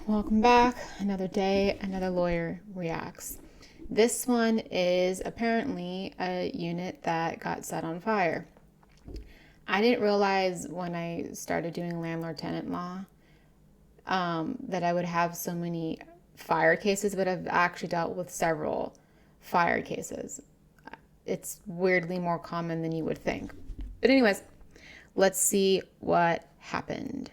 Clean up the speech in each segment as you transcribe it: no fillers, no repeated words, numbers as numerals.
Welcome back. Another day, another lawyer reacts. This one is apparently a unit that got set on fire. I didn't realize when I started doing landlord-tenant law that I would have so many fire cases, but I've actually dealt with several fire cases. It's weirdly more common than you would think. But anyways, let's see what happened.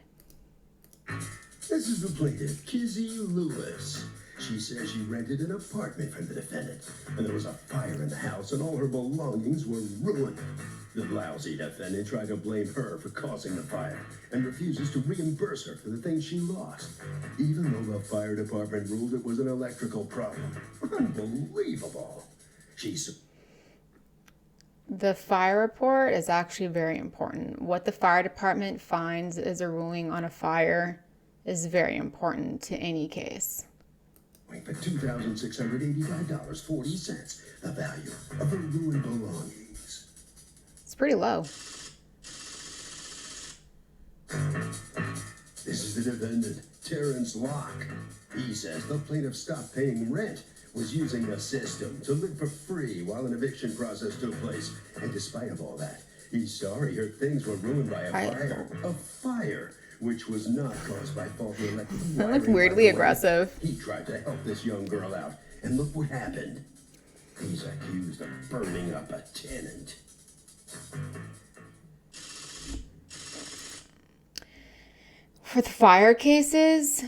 This is the plaintiff, Kizzy Lewis. She says she rented an apartment from the defendant, and there was a fire in the house, and all her belongings were ruined. The lousy defendant tried to blame her for causing the fire, and refuses to reimburse her for the things she lost, even though the fire department ruled it was an electrical problem. Unbelievable. The fire report is actually very important. What the fire department finds as a ruling on a fire is very important to any case. For $2,685.40, the value of her ruined belongings. It's pretty low. This is the defendant, Terrence Locke. He says the plaintiff stopped paying rent, was using the system to live for free while an eviction process took place. And despite of all that, he's sorry her things were ruined by a fire. A fire which was not caused by faulty electrical wiring. That looked weirdly aggressive. He tried to help this young girl out, and look what happened. He's accused of burning up a tenant. For the fire cases,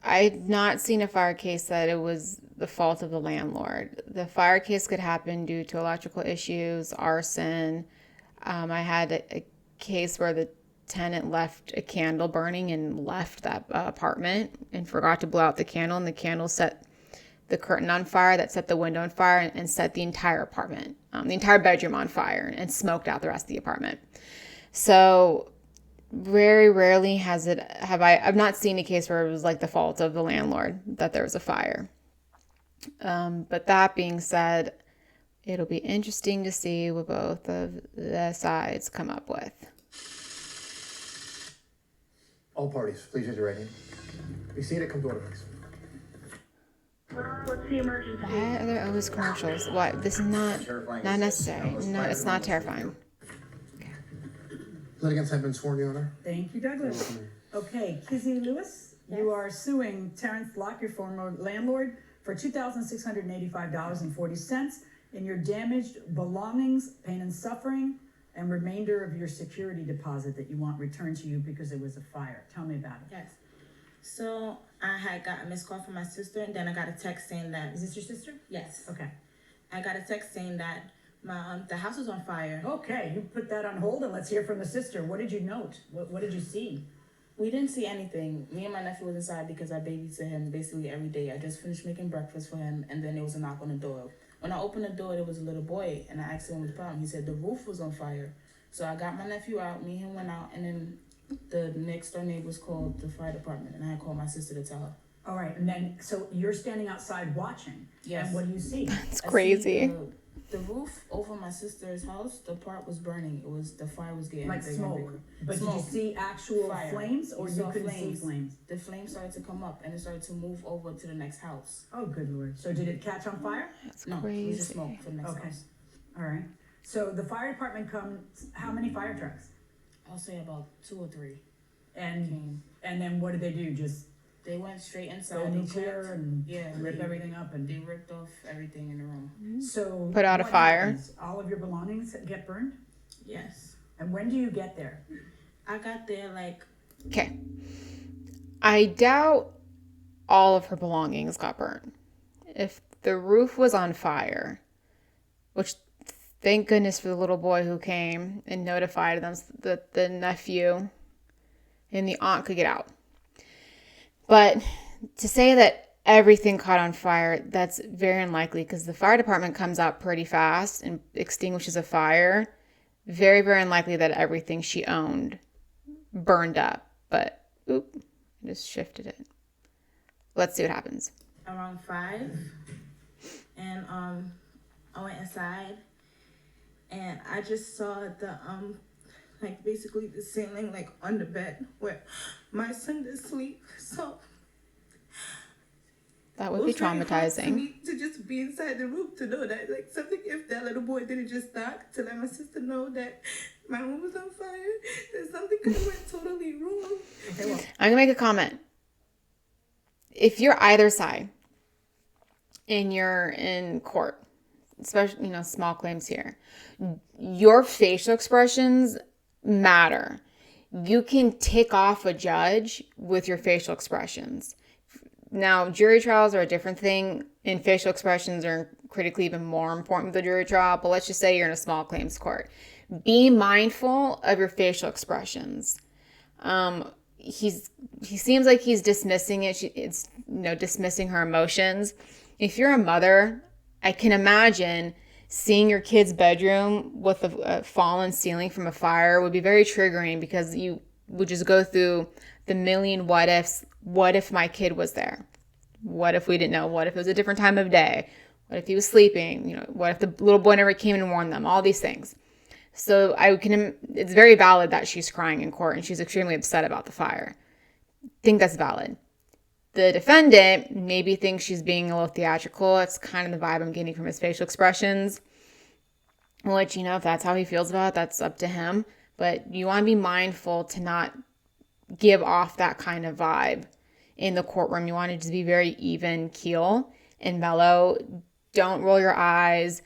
I've not seen a fire case that it was the fault of the landlord. The fire case could happen due to electrical issues, arson. I had a case where the tenant left a candle burning and left that apartment and forgot to blow out the candle, and the candle set the curtain on fire that set the window on fire and set the entire apartment, the entire bedroom on fire, and smoked out the rest of the apartment. So very rarely I've not seen a case where it was like the fault of the landlord that there was a fire. But that being said, it'll be interesting to see what both of the sides come up with. All parties, please raise your right hand. Be seated, come to order, please. What's the emergency? Why are there always commercials? What? This is not necessary. No, it's not terrifying. Litigants have been sworn, Your Honor. Thank you, Douglas. Okay, Kizzy Lewis, you are suing Terrence Locke, your former landlord, for $2,685.40 in your damaged belongings, pain and suffering, and remainder of your security deposit that you want returned to you because it was a fire. Tell me about it. Yes. So I had got a missed call from my sister, and then I got a text saying that. Is this your sister? Yes. Okay. I got a text saying that the house was on fire. Okay, you put that on hold and let's hear from the sister. What did you note? What did you see? We didn't see anything. Me and my nephew was inside because I babysit him basically every day. I just finished making breakfast for him, and then there was a knock on the door. When I opened the door, there was a little boy, and I asked him what the problem. He said the roof was on fire. So I got my nephew out, me and him went out, and then the next door neighbors called the fire department, and I had called my sister to tell her. All right, and then, so you're standing outside watching. Yes. And what do you see? It's crazy. The roof over my sister's house, the part was burning. The fire was getting Like bigger smoke. and bigger. But Smoke. did you see actual Fire. flames, or We you saw couldn't see flames? The flames started to come up, and it started to move over to the next house. Oh, good Lord. So did it catch on fire? That's No, it was crazy. just smoke for the next Okay. house. All right. So the fire department comes, how many fire trucks? I'll say about 2 or 3 And came. and then what did they do? Just They went straight go inside. They nuclear checked. and Yeah, rip they- everything up and They ripped off everything in the room. so Put out a what fire. happens? All of your belongings get burned? Yes. And when do you get there? I got there like, Okay. I doubt all of her belongings got burned. If the roof was on fire, which thank goodness for the little boy who came and notified them that the nephew and the aunt could get out. But to say that everything caught on fire, that's very unlikely because the fire department comes out pretty fast and extinguishes a fire. Very, very unlikely that everything she owned burned up. But, oop, I just shifted it. Let's see what happens. around 5, and I went inside, and I just saw like basically the ceiling, like on the bed where my son is asleep. So That it would be was very hard for traumatizing. me to just be inside the room to know that like something, if that little boy didn't just knock to let my sister know that my room was on fire, that something could have went totally wrong. Okay, well, I'm gonna make a comment. If you're either side and you're in court, especially, small claims here, your facial expressions matter. You can tick off a judge with your facial expressions. Now, jury trials are a different thing, and facial expressions are critically even more important with the jury trial, but let's just say you're in a small claims court. Be mindful of your facial expressions. He seems like he's dismissing it. It's dismissing her emotions. If you're a mother, I can imagine seeing your kid's bedroom with a fallen ceiling from a fire would be very triggering, because you would just go through the million what ifs. What if my kid was there? What if we didn't know? What if it was a different time of day? What if he was sleeping? What if the little boy never came and warned them? All these things. So it's very valid that she's crying in court and she's extremely upset about the fire. I think that's valid. The defendant maybe thinks she's being a little theatrical. That's kind of the vibe I'm getting from his facial expressions. Which, if that's how he feels about it, that's up to him. But you want to be mindful to not give off that kind of vibe in the courtroom. You want to just be very even keel and mellow. Don't roll your eyes.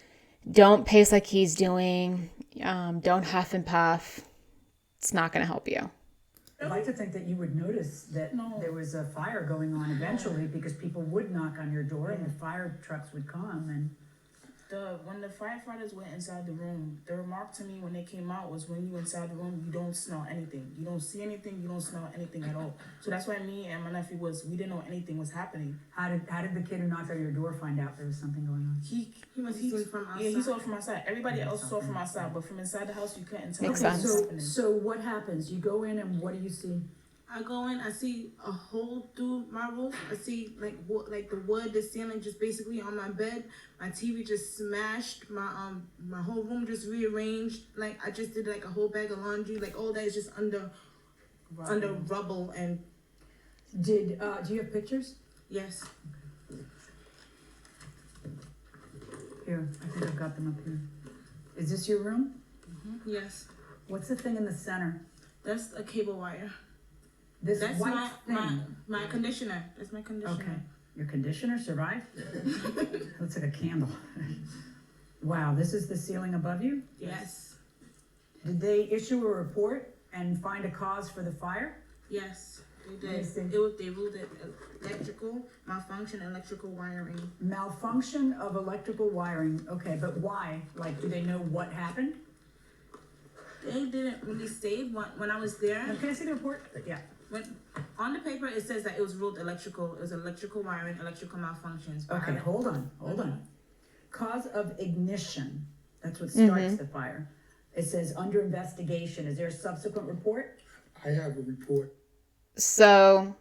Don't pace like he's doing. Don't huff and puff. It's not going to help you. I'd like to think that you would notice that there was a fire going on eventually, because people would knock on your door and the fire trucks would come. And When the firefighters went inside the room, the remark to me when they came out was, when you inside the room, you don't smell anything. You don't see anything. You don't smell anything at all. So that's why me and my nephew we didn't know anything was happening. how did the kid who knocked on your door find out there was something going on? He must have seen it from outside. Yeah, he saw it from outside. Everybody else saw it from outside, but from inside the house, you couldn't tell Makes what was sense. happening. So what happens? You go in and what do you see? I go in, I see a hole through my roof. I see like the wood, the ceiling just basically on my bed. My TV just smashed. My whole room just rearranged. Like I just did like a whole bag of laundry. Like all that is just under rubble. And Do you have pictures? yes, Here, I think I've got them up here. Is this your room? yes, What's the thing in the center? that's a cable wire. This That's white thing. my conditioner. That's my conditioner. Okay. Your conditioner survived? Looks like a candle. Wow, this is the ceiling above you? Yes, Did they issue a report and find a cause for the fire? yes, they Let me did. see. They ruled it electrical malfunction, electrical wiring. Malfunction of electrical wiring. Okay, but why? Like, do they know what happened? They didn't really say when I was there. Can I see the report? Yeah. When on the paper it says that it was ruled electrical. It was electrical wiring, electrical malfunctions. But Okay, I don't- hold on. Cause of ignition. That's what starts the fire. It says under investigation. Is there a subsequent report? I have a report. So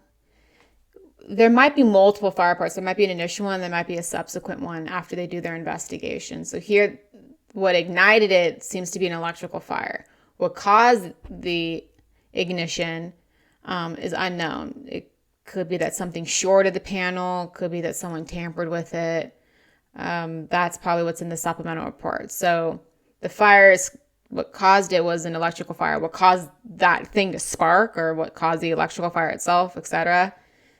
there might be multiple fire parts. There might be an initial one. There might be a subsequent one after they do their investigation. So here, what ignited it seems to be an electrical fire. What caused the ignition is unknown. It could be that something shorted the panel. Could be that someone tampered with it. That's probably what's in the supplemental report. So the fire is what caused it was an electrical fire. What caused that thing to spark, or what caused the electrical fire itself, etc.,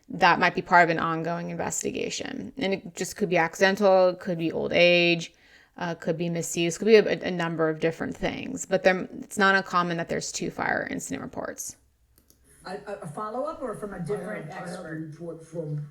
that might be part of an ongoing investigation. And it just could be accidental, could be old age, could be misuse, could be a number of different things. But it's not uncommon that there's 2 fire incident reports. A follow-up or from a different I have a expert? report from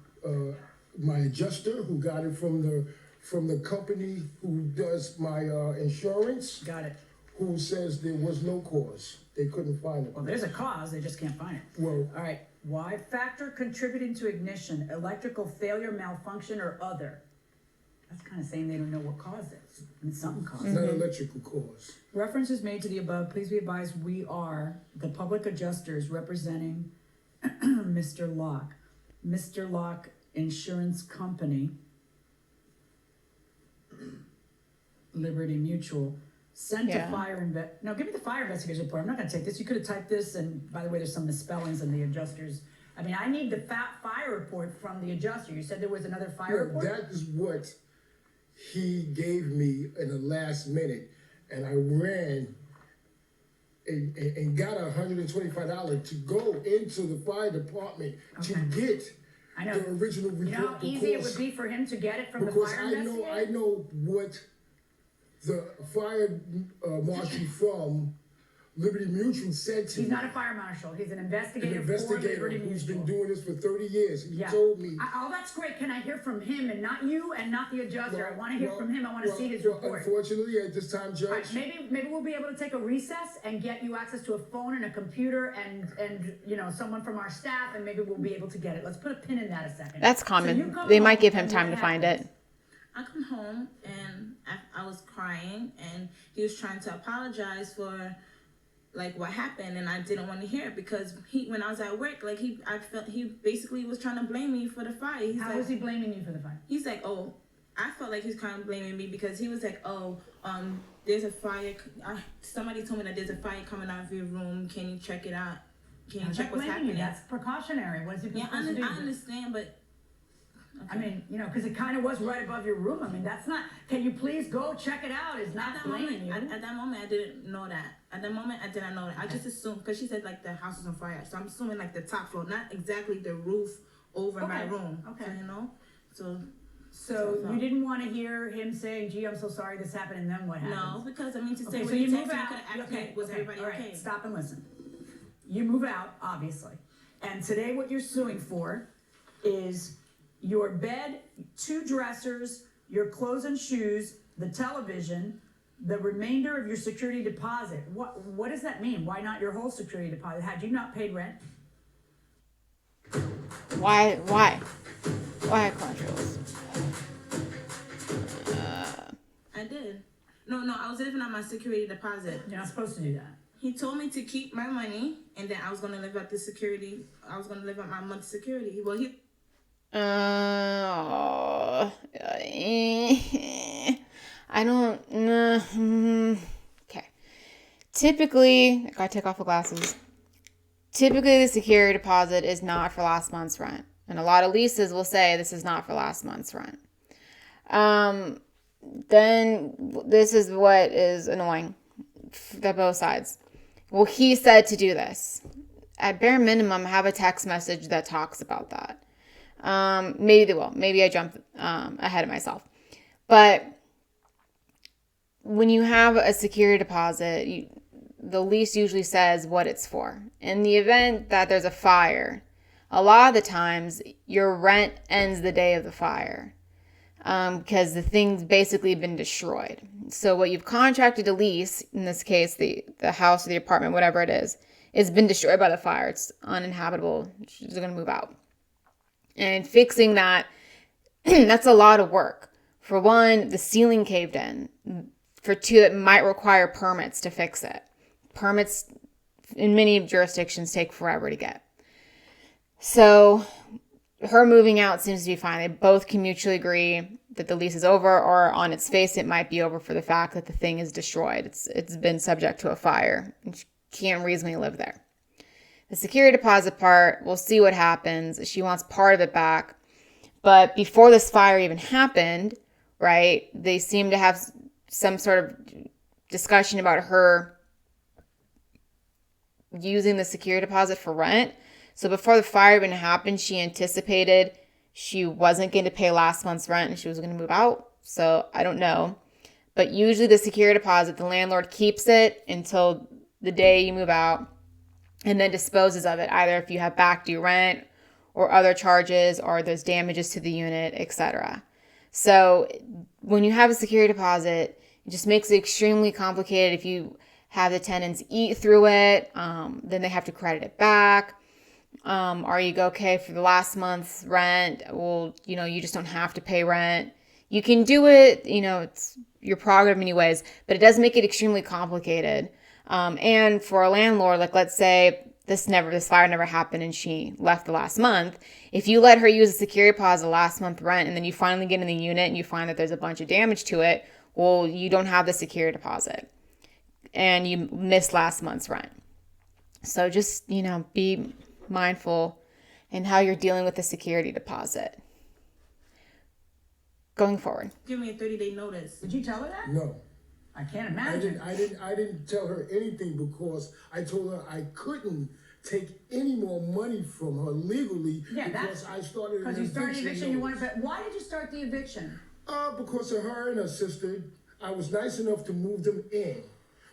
my adjuster who got it from the company who does my insurance, Got it. who says there was no cause. They couldn't find it. Well, there's a cause, they just can't find it. Well, All right, why? Factor contributing to ignition, electrical failure, malfunction, or other. That's kind of saying they don't know what caused it. And something caused it's it. not electrical cause. Reference is made to the above. Please be advised, we are the public adjusters representing Mr. Locke. Mr. Locke Insurance Company, Liberty Mutual, sent Yeah. a no, give me the fire investigator's report. I'm not gonna take this. You could have typed this, and by the way, there's some misspellings in the adjusters. I mean, I need the fire report from the adjuster. You said there was another fire report? That is what he gave me in the last minute, and I ran and got $125 to go into the fire department to get I know. the original report. You know how easy it would be for him to get it from the Because fire I investigator? know what the fire marshal from Liberty Mutual said to He's me. not a fire marshal. He's an An investigator, for investigator Liberty who's Mutual. been doing this for 30 years. He Yeah. told me. Oh, that's great. Can I hear from him and not you and not the adjuster? I want to hear from him. I want to see his report. Unfortunately, at this time, All Judge. right, maybe we'll be able to take a recess and get you access to a phone and a computer and you know, someone from our staff, and maybe we'll be able to get it. Let's put a pin in that a second. That's So common. you come They might home give him and time what to find happens? it. I come home and I was crying, and he was trying to apologize for like what happened, and I didn't want to hear it because when I was at work, like I felt he basically was trying to blame me for the fire. He's How like, was he blaming you for the fire? He's like, oh, I felt like he's kind of blaming me because he was like, oh, there's a fire. Somebody told me that there's a fire coming out of your room. Can you check it out? Can you How's check that what's blaming you? happening? That's precautionary. What is he Yeah, supposed to do? I understand, but I mean, you know, because it kind of was right above your room. I mean, that's not. Can you please go check it out? Is not at that blaming moment, you. at that moment, I didn't know that. At that moment, I didn't know that. I just assumed because she said like the house was on fire, so I'm assuming like the top floor, not exactly the roof over my Okay, room. okay. So, you know, so So you didn't want to hear him saying, "Gee, I'm so sorry this happened," and then what happened? no, because I mean to say Okay, so when you you move text me, you out. could have asked me, was everybody all right, okay? stop and listen. You move out, obviously. And today what you're suing for is your bed, 2 dressers, your clothes and shoes, the television, the remainder of your security deposit. What does that mean? Why not your whole security deposit? Had you not paid rent? Why controls? I did. No, I was living on my security deposit. You're not supposed to do that. He told me to keep my money, and then I was gonna live out the security. I was gonna live out my month's security. Well, he. I don't. Okay. Typically, I gotta take off the glasses. Typically, the security deposit is not for last month's rent, and a lot of leases will say this is not for last month's rent. Then this is what is annoying for both sides. Well, he said to do this. At bare minimum, have a text message that talks about that. Maybe they will. Maybe I jumped ahead of myself. But when you have a security deposit, the lease usually says what it's for. In the event that there's a fire, a lot of the times your rent ends the day of the fire because the thing's basically been destroyed. So what you've contracted to lease, in this case, the house or the apartment, whatever it is, it's been destroyed by the fire. It's uninhabitable. She's going to move out. And fixing that, that's a lot of work. For one, the ceiling caved in. For two, it might require permits to fix it. Permits in many jurisdictions take forever to get. So her moving out seems to be fine. They both can mutually agree that the lease is over, or on its face, it might be over for the fact that the thing is destroyed. It's been subject to a fire and she can't reasonably live there. The security deposit part, we'll see what happens. She wants part of it back. But before this fire even happened, right, they seem to have some sort of discussion about her using the security deposit for rent. So before the fire even happened, she anticipated she wasn't going to pay last month's rent and she was going to move out. So I don't know. But usually the security deposit, the landlord keeps it until the day you move out and then disposes of it, either if you have back due rent or other charges or there's damages to the unit, etc. So when you have a security deposit, it just makes it extremely complicated. If you have the tenants eat through it, then they have to credit it back. Or you go, okay, for the last month's rent, well, you just don't have to pay rent. You can do it, it's your prerogative anyways, but it does make it extremely complicated. And for a landlord, like let's say this fire never happened and she left the last month. If you let her use a security deposit last month rent and then you finally get in the unit and you find that there's a bunch of damage to it, well, you don't have the security deposit. and you missed last month's rent. So just, be mindful in how you're dealing with the security deposit going forward. Give me a 30-day notice. Did you tell her that? No. I can't I imagine. didn't tell her anything because I told her I couldn't take any more money from her legally because I started an Because you started eviction, you notice. wanted, but why did you start the eviction? Because of her and her sister, I was nice enough to move them in.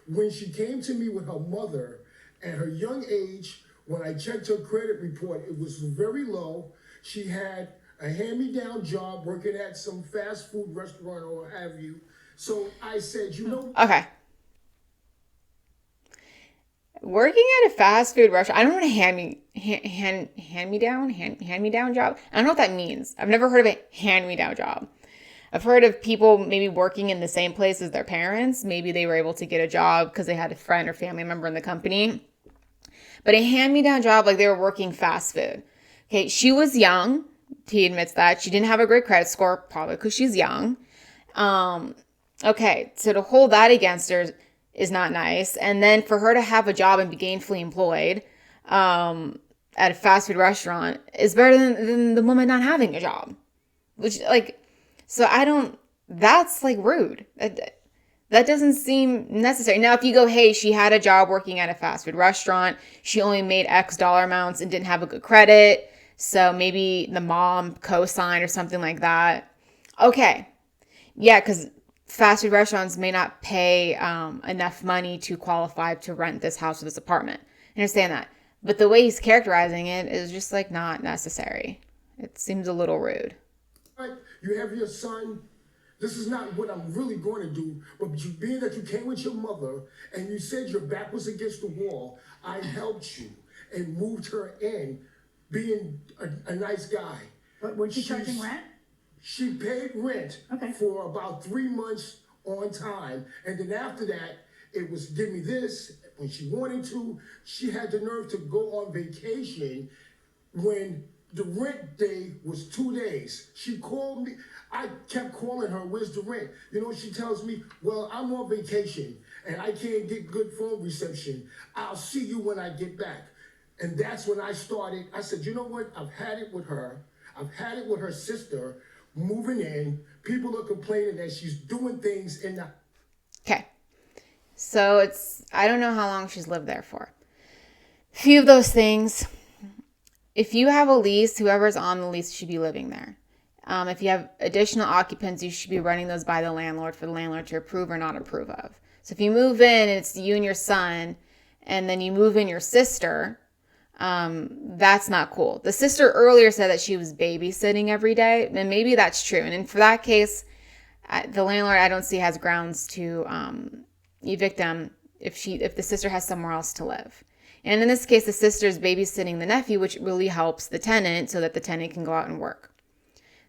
When she came to me with her mother at her young age, when I checked her credit report, it was very low. She had a hand-me-down job working at some fast food restaurant or what have you. So I said, Okay. Working at a fast food restaurant, I don't know what a hand-me-down job. I don't know what that means. I've never heard of a hand-me-down job. I've heard of people maybe working in the same place as their parents. Maybe they were able to get a job because they had a friend or family member in the company. But a hand-me-down job, like they were working fast food. Okay, she was young. He admits that. She didn't have a great credit score, probably because she's young. Okay, so to hold that against her is not nice. And then for her to have a job and be gainfully employed at a fast food restaurant is better than the woman not having a job. Which, that's like rude. That doesn't seem necessary. Now, if you go, hey, she had a job working at a fast food restaurant, she only made X dollar amounts and didn't have a good credit, so maybe the mom co-signed or something like that. Okay. Yeah, because fast food restaurants may not pay enough money to qualify to rent this house or this apartment. I understand that. But the way he's characterizing it is just like not necessary. It seems a little rude. you have your son. This is not what I'm really going to do, but being that you came with your mother and you said your back was against the wall, I helped you and moved her in, being a nice guy. But was she charging rent? She paid rent for about 3 months on time. And then after that, it was give me this. When she wanted to, she had the nerve to go on vacation when the rent day was 2 days. She called me. I kept calling her, where's the rent? You know, she tells me, well, I'm on vacation and I can't get good phone reception. I'll see you when I get back. And that's when I started. I said, you know what? I've had it with her. I've had it with her sister moving in. People are complaining that she's doing things in the... Okay. So I don't know how long she's lived there for. A few of those things. If you have a lease, whoever's on the lease should be living there. If you have additional occupants, you should be running those by the landlord for the landlord to approve or not approve of. So if you move in and it's you and your son, and then you move in your sister, that's not cool. The sister earlier said that she was babysitting every day, and maybe that's true. And for that case, the landlord, I don't see has grounds to evict them if the sister has somewhere else to live. And in this case, the sister is babysitting the nephew, which really helps the tenant so that the tenant can go out and work.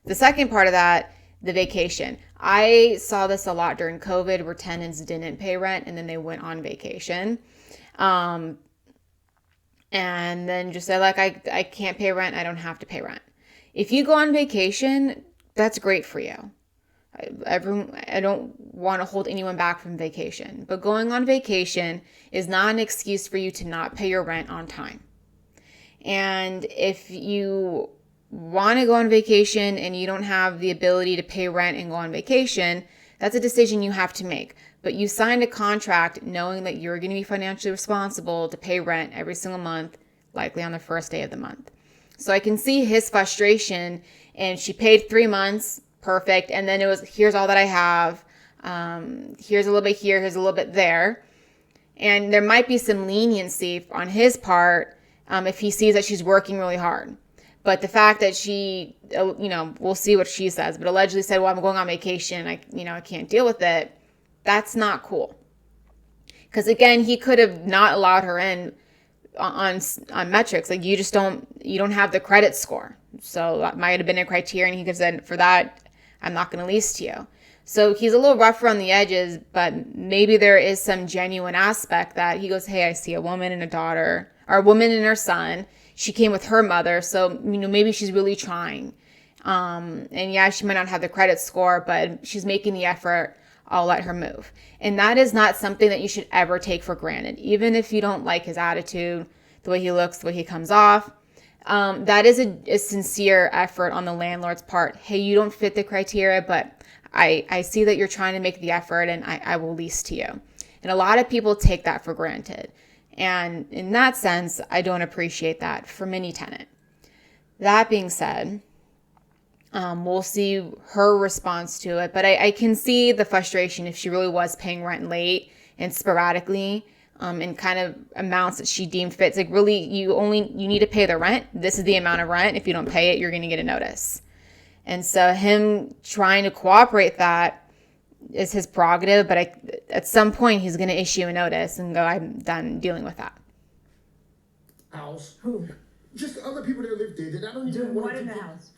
The second part of that, the vacation. I saw this a lot during COVID where tenants didn't pay rent and then they went on vacation. And then just said, like, I can't pay rent. I don't have to pay rent. If you go on vacation, that's great for you. I don't want to hold anyone back from vacation. But going on vacation is not an excuse for you to not pay your rent on time. And if you want to go on vacation and you don't have the ability to pay rent and go on vacation, that's a decision you have to make. But you signed a contract knowing that you're going to be financially responsible to pay rent every single month, likely on the first day of the month. So I can see his frustration, and she paid 3 months, perfect. And then it was, here's all that I have. Here's a little bit here, here's a little bit there. And there might be some leniency on his part if he sees that she's working really hard. But the fact that she, we'll see what she says, but allegedly said, well, I'm going on vacation. I can't deal with it. That's not cool. Because again, he could have not allowed her in on metrics. Like you don't have the credit score. So that might have been a criterion. He could have said, for that, I'm not going to lease to you. So he's a little rougher on the edges, but maybe there is some genuine aspect that he goes, hey, I see a woman and a daughter, or a woman and her son. She came with her mother, so maybe she's really trying. And yeah, she might not have the credit score, but she's making the effort I'll let her move. And that is not something that you should ever take for granted. Even if you don't like his attitude, the way he looks, the way he comes off, that is a sincere effort on the landlord's part. Hey, you don't fit the criteria, but I see that you're trying to make the effort and I will lease to you. And a lot of people take that for granted. And in that sense, I don't appreciate that from any tenant. That being said, we'll see her response to it. But I can see the frustration if she really was paying rent late and sporadically in kind of amounts that she deemed fit. It's like, really, you need to pay the rent. This is the amount of rent. If you don't pay it, you're going to get a notice. And so him trying to cooperate that is his prerogative, but at some point he's going to issue a notice and go, I'm done dealing with that. House. Who? Just the other people that live there. That I don't even Doing want what to in the do. house?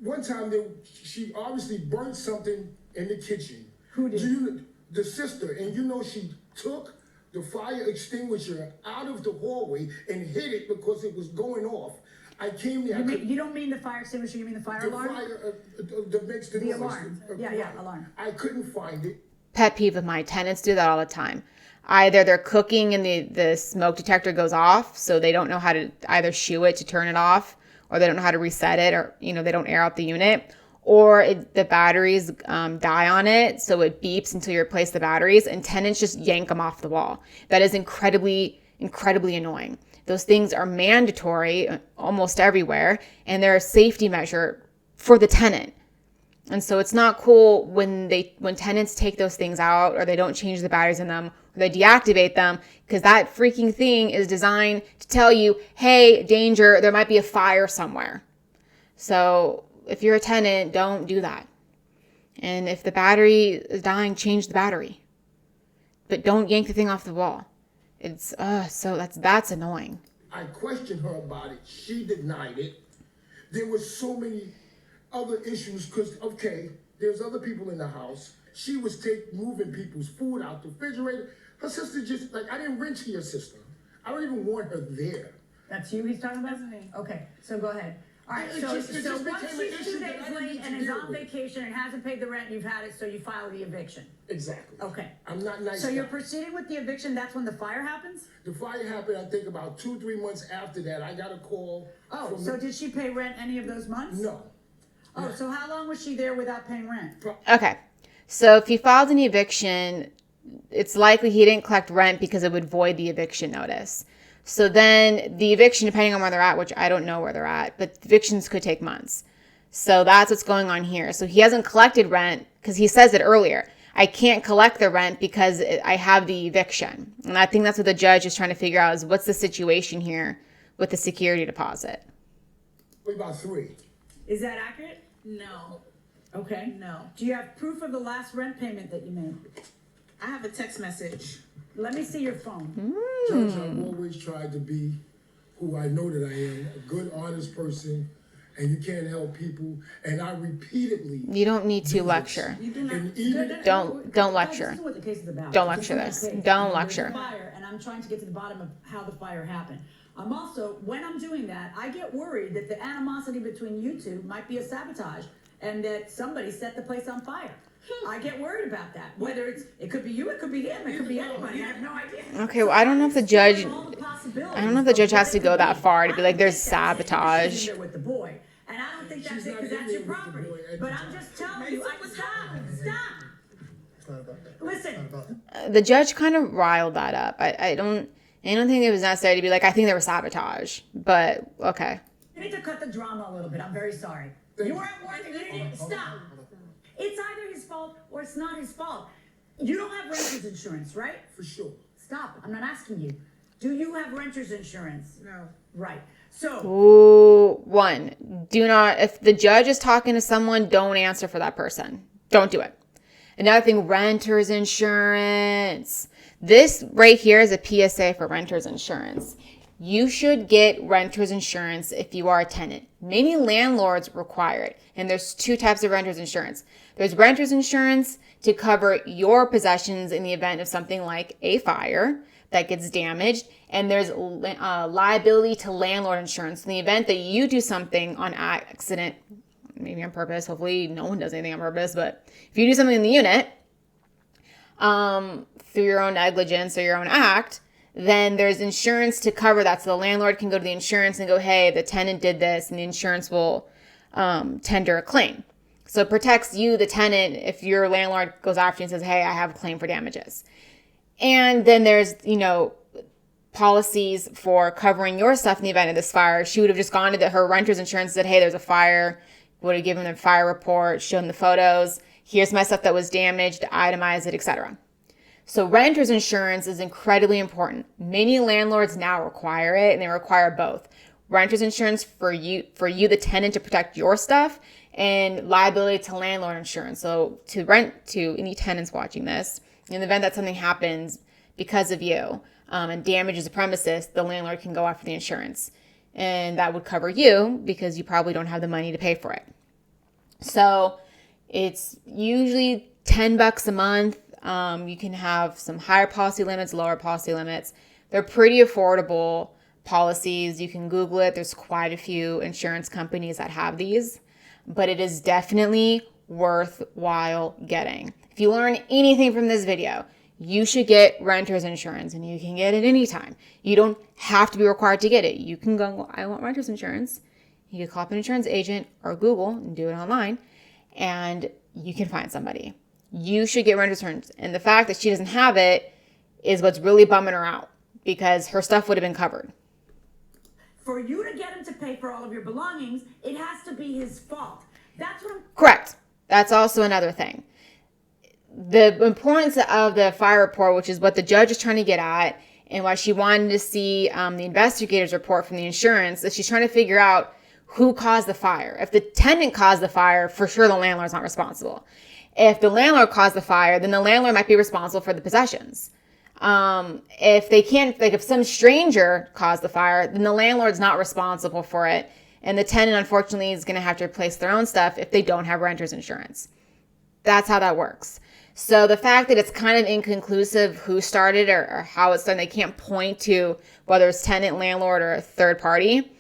One time, she obviously burnt something in the kitchen. Who did? The sister, and she took the fire extinguisher out of the hallway and hid it because it was going off. I came there. You don't mean the fire extinguisher, you mean the fire alarm? The fire that makes the noise. Alarm. Yeah, alarm. I couldn't find it. Pet peeve of mine. Tenants do that all the time. Either they're cooking and the smoke detector goes off, so they don't know how to either shoo it to turn it off, or they don't know how to reset it, or they don't air out the unit, or the batteries die on it, so it beeps until you replace the batteries, and tenants just yank them off the wall. That is incredibly, incredibly annoying. Those things are mandatory almost everywhere, and they're a safety measure for the tenant. And so it's not cool when tenants take those things out, or they don't change the batteries in them, or they deactivate them, because that freaking thing is designed to tell you, hey, danger, there might be a fire somewhere. So if you're a tenant, don't do that. And if the battery is dying, change the battery. But don't yank the thing off the wall. It's so that's annoying. I questioned her about it. She denied it. There were so many other issues because, there's other people in the house. She was moving people's food out the refrigerator. Her sister just, I didn't rent to your sister. I don't even want her there. That's you he's talking about? Okay, so go ahead. All right, It so just once became an she's issue 2 that days I didn't late need to and is deal on with. vacation and hasn't paid the rent, you've had it, so you file the eviction. Exactly. Okay. I'm not nice. So you're proceeding with the eviction, that's when the fire happens? The fire happened, I think, about 2-3 months after that. I got a call. Oh, so did she pay rent any of those months? No. Oh, so how long was she there without paying rent? Okay. So if he filed an eviction, it's likely he didn't collect rent because it would void the eviction notice. So then the eviction, depending on where they're at, which I don't know where they're at, but evictions could take months. So that's what's going on here. So he hasn't collected rent because he says it earlier. I can't collect the rent because I have the eviction. And I think that's what the judge is trying to figure out is what's the situation here with the security deposit. About 3. Is that accurate? No. Okay. No. Do you have proof of the last rent payment that you made? I have a text message. Let me see your phone. Judge, I've always tried to be who I know that I am, a good, honest person, and you can't help people. And I repeatedly. You don't need to lecture. You do not. And even Don't lecture. This is what the case is about. Don't It's a lecture criminal this. case. Don't There's lecture. a fire, and I'm trying to get to the bottom of how the fire happened. I'm also, when I'm doing that, I get worried that the animosity between you two might be a sabotage and that somebody set the place on fire. I get worried about that. Whether it could be you, it could be him, it could be anybody. I have no idea. Okay, well, I don't know if the judge, All the possibilities I don't know if the judge of has what to it go could that be. far to be like, I there's don't think that's it. sabotage. She's in there with the boy, and I don't think that's She's it not because that's your in there with the property. boy at But the I'm time. just telling you, stop. It's not about that. Listen, The judge kind of riled that up. I don't think it was necessary to be like, I think there was sabotage, but okay. you need to cut the drama a little bit. I'm very sorry. You weren't working. You didn't stop. It's either his fault or it's not his fault. You don't have renter's insurance, right? For sure. Stop. I'm not asking you. Do you have renter's insurance? No. Right. So, Ooh, one, do not, if the judge is talking to someone, don't answer for that person. Don't do it. Another thing, renter's insurance. This right here is a PSA for renter's insurance. You should get renter's insurance if you are a tenant. Many landlords require it. And there's 2 types of renter's insurance. There's renter's insurance to cover your possessions in the event of something like a fire that gets damaged. And there's liability to landlord insurance in the event that you do something on accident, maybe on purpose. Hopefully no one does anything on purpose. But if you do something in the unit through your own negligence or your own act, then there's insurance to cover that. So the landlord can go to the insurance and go, hey, the tenant did this, and the insurance will tender a claim. So it protects you, the tenant, if your landlord goes after you and says, hey, I have a claim for damages. And then there's, policies for covering your stuff in the event of this fire. She would have just gone to her renter's insurance and said, hey, there's a fire, would have given them a fire report, shown the photos, here's my stuff that was damaged, itemize it, etc. So renter's insurance is incredibly important. Many landlords now require it, and they require both. Renter's insurance for you, the tenant, to protect your stuff, and liability to landlord insurance. So to any tenants watching this, in the event that something happens because of you, and damages the premises, the landlord can go after the insurance. And that would cover you because you probably don't have the money to pay for it. So it's usually $10 a month. You can have some higher policy limits, lower policy limits. They're pretty affordable policies. You can Google it. There's quite a few insurance companies that have these, but it is definitely worthwhile getting. If you learn anything from this video, you should get renter's insurance, and you can get it anytime. You don't have to be required to get it. You can go, I want renter's insurance. You can call up an insurance agent or Google and do it online, and you can find somebody. You should get renter's insurance. And the fact that she doesn't have it is what's really bumming her out, because her stuff would have been covered. For you to get him to pay for all of your belongings, it has to be his fault. That's what I'm... Correct. That's also another thing. The importance of the fire report, which is what the judge is trying to get at, and why she wanted to see the investigator's report from the insurance, is she's trying to figure out who caused the fire. If the tenant caused the fire, for sure the landlord's not responsible. If the landlord caused the fire, then the landlord might be responsible for the possessions. If they can't, like if some stranger caused the fire, then the landlord's not responsible for it. And the tenant, unfortunately, is going to have to replace their own stuff if they don't have renter's insurance. That's how that works. So the fact that it's kind of inconclusive who started or how it's done, they can't point to whether it's tenant, landlord, or a third party,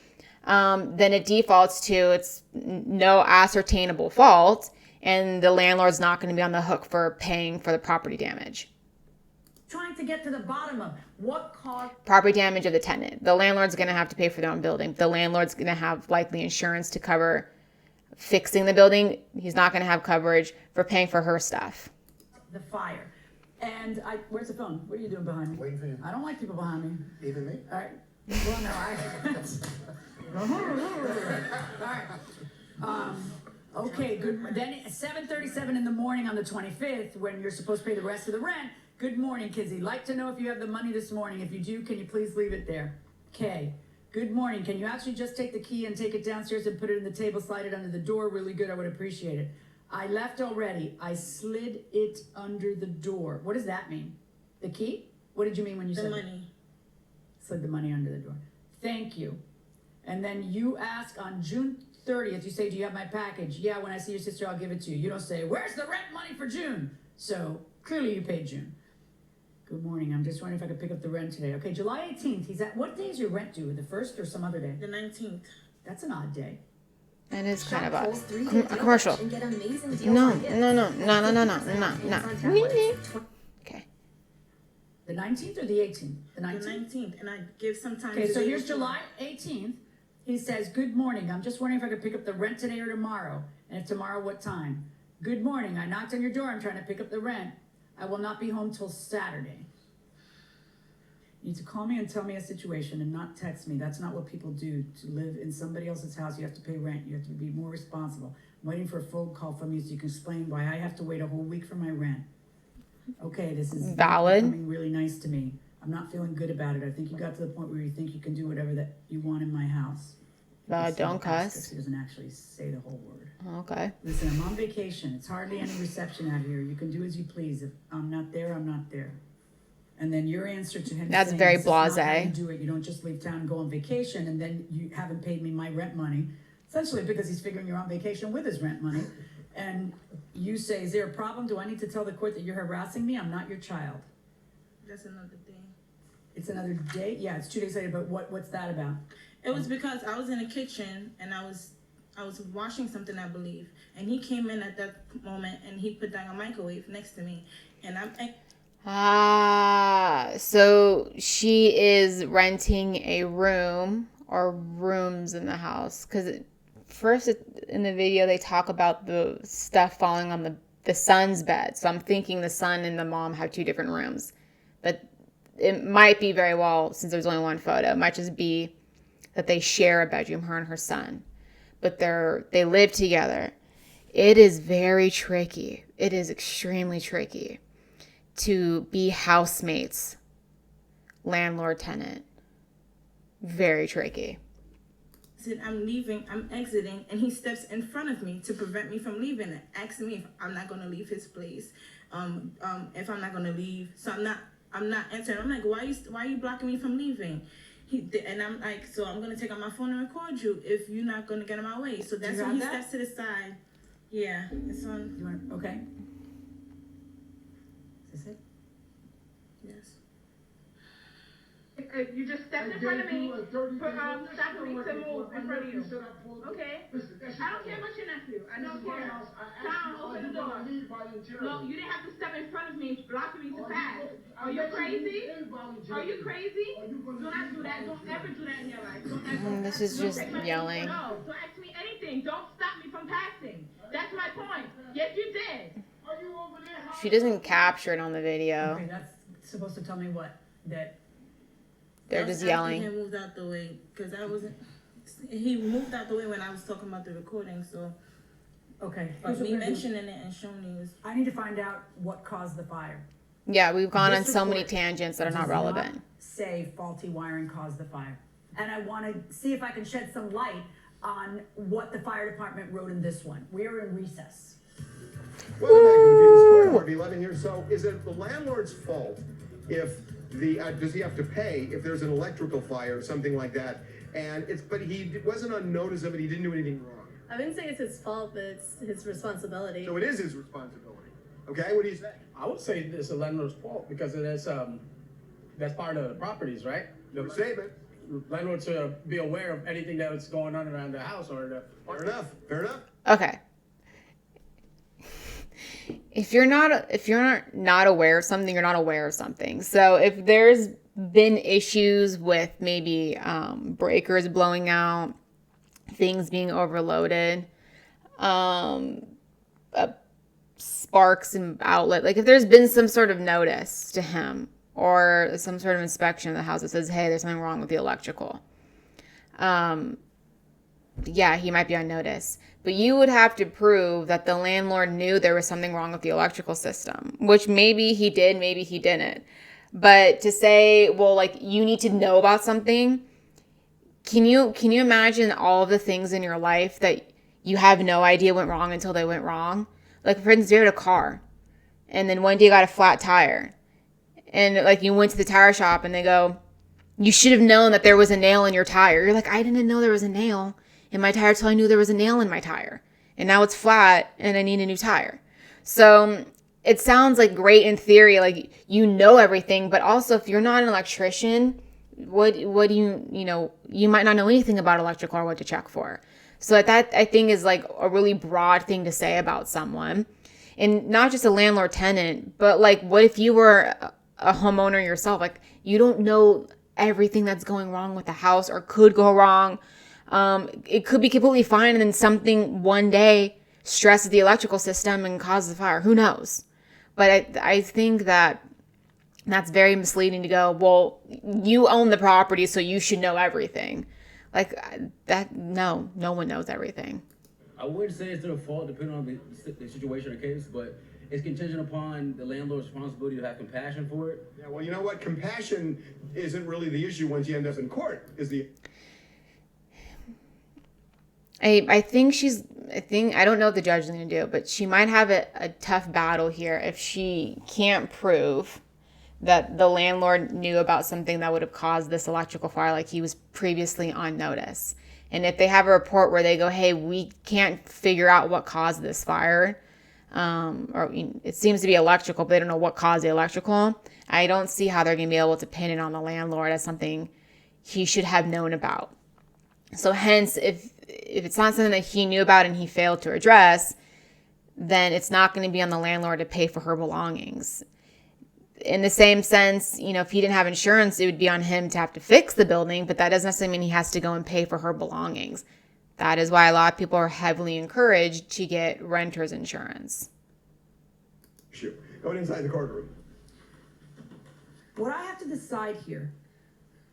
then it defaults to it's no ascertainable fault, and the landlord's not going to be on the hook for paying for the property damage. Trying to get to the bottom of what caused Property damage of the tenant. The landlord's going to have to pay for their own building. The landlord's going to have likely insurance to cover fixing the building. He's not going to have coverage for paying for her stuff. the fire. And where's the phone? What are you doing behind me? Waiting for you. I don't like people behind me. Even me? All right. Well, no, all right. Okay, good. Then at 7:37 in the morning on the 25th, when you're supposed to pay the rest of the rent. Good morning, Kizzy. Like to know if you have the money this morning. If you do, can you please leave it there? Kay. Good morning. Can you actually just take the key and take it downstairs and put it in the table, slide it under the door? Really good. I would appreciate it. I left already. I slid it under the door. What does that mean? The key? What did you mean when you said The money. slid the money under the door? Thank you. And then you ask on June 30th, you say, do you have my package? Yeah, when I see your sister, I'll give it to you. You don't say, where's the rent money for June? So clearly you paid June. Good morning. I'm just wondering if I could pick up the rent today. Okay, July 18th. He's at, what day is your rent due? The 1st or some other day? The 19th. That's an odd day. And it's kind of a a commercial. No. Okay. The 19th or the 18th? The 19th. The 19th. And I give some time Okay, to so the here's issue. July 18th. He says, good morning. I'm just wondering if I could pick up the rent today or tomorrow. And if tomorrow, what time? Good morning. I knocked on your door. I'm trying to pick up the rent. I will not be home till Saturday. You need to call me and tell me a situation and not text me. That's not what people do. To live in somebody else's house, you have to pay rent. You have to be more responsible. I'm waiting for a phone call from you so you can explain why I have to wait a whole week for my rent. Okay, this is Valid. becoming really nice to me. I'm not feeling good about it. I think you got to the point where you think you can do whatever that you want in my house. Don't cuss. He doesn't actually say the whole word. Okay. Listen, I'm on vacation. It's hardly any reception out here. You can do as you please. If I'm not there, I'm not there. And then your answer to him That's saying, very "This is not how blasé. you do it. You don't just leave town and go on vacation, and then you haven't paid me my rent money." Essentially, because he's figuring you're on vacation with his rent money. And you say, is there a problem? Do I need to tell the court that you're harassing me? I'm not your child. That's another day. It's another day? Yeah, it's 2 days later, but what's that about? It was because I was in the kitchen and I was I was washing something, I believe, and he came in at that moment and he put down a microwave next to me, and So she is renting a room or rooms in the house. Because first in the video, they talk about the stuff falling on the son's bed. So I'm thinking the son and the mom have two different rooms. But it might be very well, since there's only one photo, it might just be that they share a bedroom, her and her son. But they live together. It is very tricky. It is extremely tricky to be housemates, landlord, tenant. Very tricky. said, I'm leaving, I'm exiting, and he steps in front of me to prevent me from leaving, asking me if I'm not gonna leave his place, if I'm not gonna leave. So I'm not answering. I'm like, why are you blocking me from leaving? And I'm like, so I'm gonna take out my phone and record you if you're not gonna get in my way. So that's when he steps to the side. Yeah, it's on. Okay. Is this it? Yes. You just stepped in front of me, stopping me to move in front of you. Okay? I don't care about your nephew. I don't care. Tom, open the door. No, you didn't have to step in front of me, blocking me to pass. Are you crazy? Are you crazy? Do not do that. Don't ever do that in your life. Don't ever. This is just yelling. No, don't ask me anything. Don't stop me from passing. That's my point. Yes, you did. She doesn't capture it on the video. Okay, that's supposed to tell me what? That they're just yelling. He moved out the way because I wasn't. He moved out the way when I was talking about the recording. So okay. but me mentioning it and showing you was. I need to find out what caused the fire. Yeah, we've gone on This so many report tangents that are not does relevant. Say faulty wiring caused the fire, and I want to see if I can shed some light on what the fire department wrote in this one. We are in recess. Welcome back to the People's Court, Harvey Levin here. So, is it the landlord's fault if does he have to pay if there's an electrical fire or something like that? And but he wasn't on notice of it. He didn't do anything wrong. I wouldn't say it's his fault, but it's his responsibility. So it is his responsibility. Okay, what do you say? I would say it's the landlord's fault because that's part of the properties, right? The statement. Landlord should be aware of anything that's going on around the house or the. Fair enough. Fair enough. Okay. If you're not aware of something, you're not aware of something. So if there's been issues with maybe breakers blowing out, things being overloaded, sparks and outlet, like if there's been some sort of notice to him or some sort of inspection of the house that says, hey, there's something wrong with the electrical, yeah, he might be on notice. But you would have to prove that the landlord knew there was something wrong with the electrical system, which maybe he did, maybe he didn't. But to say, well, like, you need to know about something, can you imagine all of the things in your life that you have no idea went wrong until they went wrong? Like, for instance, you had a car, and then one day you got a flat tire, and like you went to the tire shop, and they go, you should have known that there was a nail in your tire. You're like, I didn't know there was a nail in my tire till I knew there was a nail in my tire. And now it's flat and I need a new tire. So it sounds like great in theory, like you know everything, but also if you're not an electrician, what do you might not know anything about electrical or what to check for. So that I think is like a really broad thing to say about someone. And not just a landlord tenant, but like what if you were a homeowner yourself? Like you don't know everything that's going wrong with the house or could go wrong. It could be completely fine and then something one day stresses the electrical system and causes a fire. Who knows? But I think that's very misleading to go, well, you own the property, so you should know everything. Like that, no one knows everything. I wouldn't say it's their fault depending on the situation or case, but it's contingent upon the landlord's responsibility to have compassion for it. Yeah, well, you know what? Compassion isn't really the issue once you end up in court, is the... I don't know what the judge is going to do, but she might have a tough battle here if she can't prove that the landlord knew about something that would have caused this electrical fire, like he was previously on notice. And if they have a report where they go, hey, we can't figure out what caused this fire, or it seems to be electrical, but they don't know what caused the electrical, I don't see how they're going to be able to pin it on the landlord as something he should have known about. So hence, if if it's not something that he knew about and he failed to address, then it's not going to be on the landlord to pay for her belongings. In the same sense, if he didn't have insurance, it would be on him to have to fix the building, but that doesn't necessarily mean he has to go and pay for her belongings. That is why a lot of people are heavily encouraged to get renter's insurance. Going inside the courtroom. What I have to decide here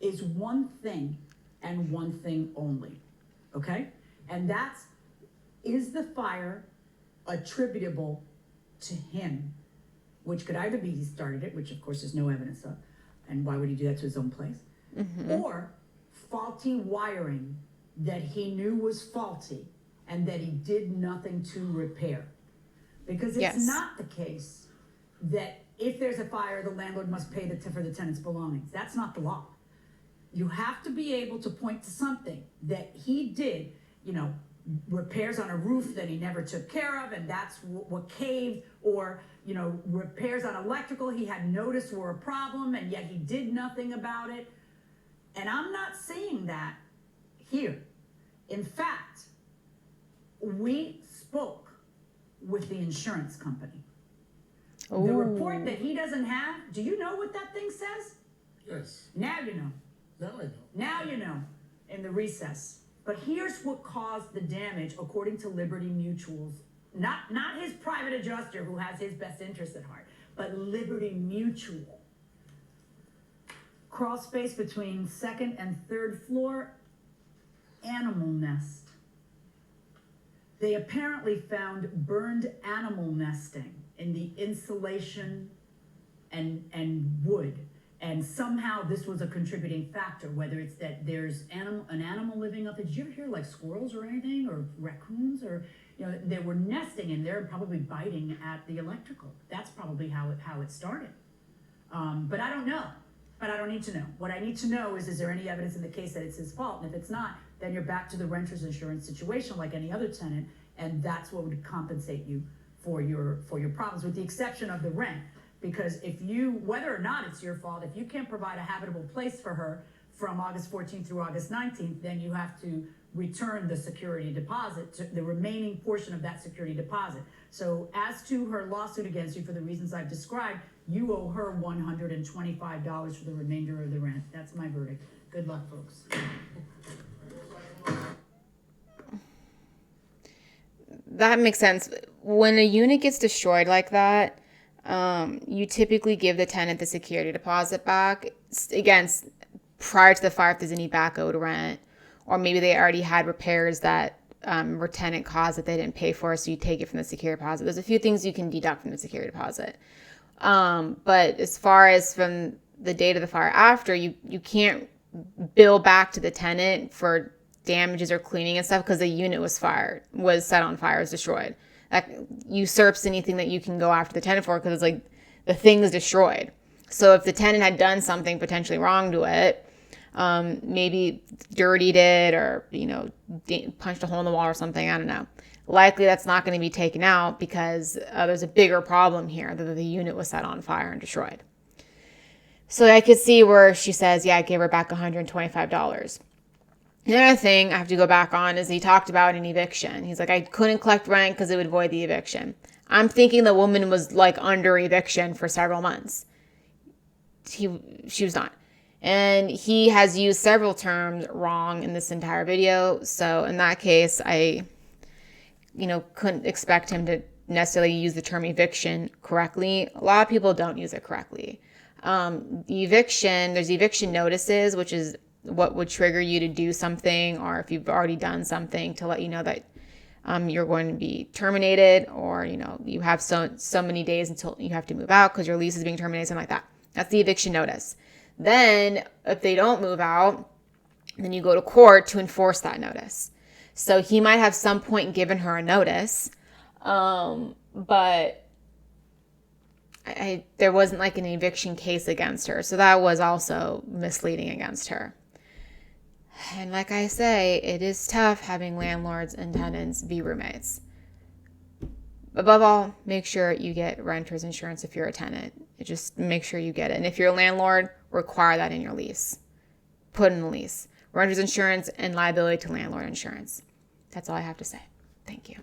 is one thing and one thing only, okay? And that's, is the fire attributable to him? Which could either be he started it, which of course there's no evidence of, and why would he do that to his own place? Or faulty wiring that he knew was faulty and that he did nothing to repair. Because it's not the case that if there's a fire, the landlord must pay for the tenant's belongings. That's not the law. You have to be able to point to something that he did, repairs on a roof that he never took care of, and that's what caved, or, repairs on electrical he had noticed were a problem, and yet he did nothing about it. And I'm not saying that here. In fact, we spoke with the insurance company. Ooh. The report that he doesn't have, do you know what that thing says? Yes. Now you know. Now I know. Now you know, in the recess. But here's what caused the damage, according to Liberty Mutual's, not his private adjuster who has his best interest at heart, but Liberty Mutual. Crawl space between second and third floor, animal nest. They apparently found burned animal nesting in the insulation and wood. And somehow this was a contributing factor, whether it's that there's an animal living up there. Did you ever hear like squirrels or anything, or raccoons, or they were nesting in there and probably biting at the electrical. That's probably how it started. But I don't know. But I don't need to know. What I need to know is there any evidence in the case that it's his fault? And if it's not, then you're back to the renter's insurance situation like any other tenant, and that's what would compensate you for your problems, with the exception of the rent. Because if you, whether or not it's your fault, if you can't provide a habitable place for her from August 14th through August 19th, then you have to return the security deposit, the remaining portion of that security deposit. So as to her lawsuit against you, for the reasons I've described, you owe her $125 for the remainder of the rent. That's my verdict. Good luck, folks. That makes sense. When a unit gets destroyed like that, you typically give the tenant the security deposit back. Again, prior to the fire, if there's any back owed rent, or maybe they already had repairs that were tenant caused that they didn't pay for, so you take it from the security deposit. There's a few things you can deduct from the security deposit. But as far as from the date of the fire after, you can't bill back to the tenant for damages or cleaning and stuff, because the unit was set on fire, was destroyed. That usurps anything that you can go after the tenant for, because it's like the thing is destroyed. So if the tenant had done something potentially wrong to it, maybe dirtied it, or punched a hole in the wall or something, I don't know, likely that's not going to be taken out, because there's a bigger problem here, that the unit was set on fire and destroyed. So I could see where she says, I gave her back $125. Another thing I have to go back on is he talked about an eviction. He's like, I couldn't collect rent because it would void the eviction. I'm thinking the woman was like under eviction for several months. She was not. And he has used several terms wrong in this entire video. So in that case, I, couldn't expect him to necessarily use the term eviction correctly. A lot of people don't use it correctly. There's eviction notices, which is what would trigger you to do something, or if you've already done something, to let you know that you're going to be terminated, or you have so many days until you have to move out because your lease is being terminated, something like that. That's the eviction notice. Then if they don't move out, then you go to court to enforce that notice. So he might have some point given her a notice, but there wasn't like an eviction case against her, so that was also misleading against her. And like I say, it is tough having landlords and tenants be roommates. Above all, make sure you get renter's insurance if you're a tenant. Just make sure you get it. And if you're a landlord, require that in your lease. Put in the lease. Renter's insurance and liability to landlord insurance. That's all I have to say. Thank you.